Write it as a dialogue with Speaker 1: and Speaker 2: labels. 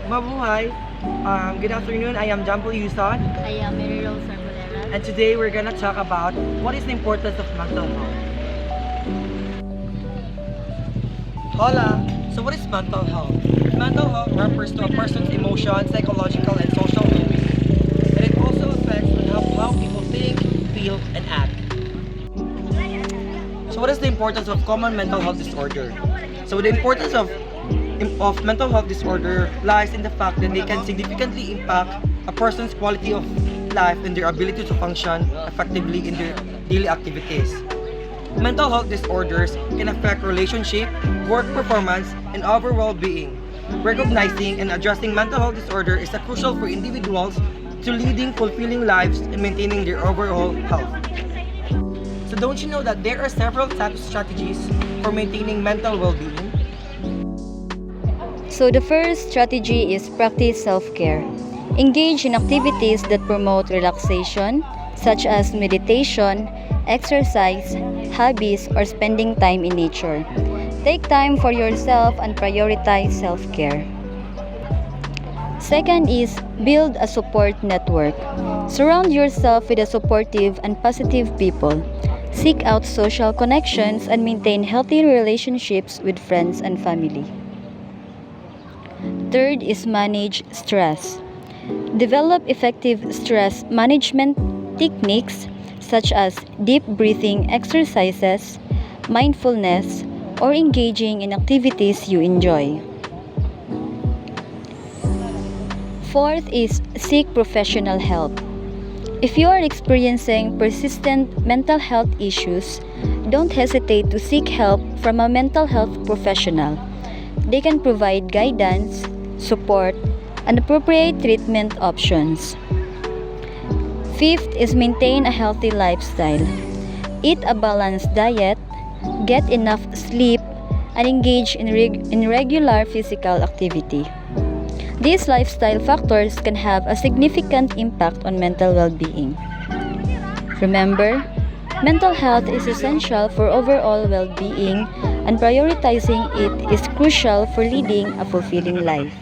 Speaker 1: Mabuhay! Good afternoon, I am Jampol Yuson,
Speaker 2: I am Mary Rose Arbolera.
Speaker 1: and today we're gonna talk about what is the importance of mental health. Hola! So what is mental health? Mental health refers to a person's emotion, psychological, and social well-being. And it also affects on how people think, feel, and act. So what is the importance of common mental health disorder? So the importance of mental health disorder lies in the fact that they can significantly impact a person's quality of life and their ability to function effectively in their daily activities. Mental health disorders can affect relationship, work performance, and overall being. Recognizing and addressing mental health disorder is crucial for individuals to leading fulfilling lives and maintaining their overall health. So don't you know that there are several types of strategies for maintaining mental well-being?
Speaker 2: So the first strategy is practice self-care. Engage in activities that promote relaxation, such as meditation, exercise, hobbies, or spending time in nature. Take time for yourself and prioritize self-care. Second is build a support network. Surround yourself with a supportive and positive people. Seek out social connections and maintain healthy relationships with friends and family. Third is manage stress. Develop effective stress management techniques such as deep breathing exercises, mindfulness, or engaging in activities you enjoy. Fourth is seek professional help. If you are experiencing persistent mental health issues, don't hesitate to seek help from a mental health professional. They can provide guidance, support, and appropriate treatment options. Fifth is maintain a healthy lifestyle. Eat a balanced diet, get enough sleep, and engage in regular physical activity. These lifestyle factors can have a significant impact on mental well-being. Remember, mental health is essential for overall well-being, and prioritizing it is crucial for leading a fulfilling life.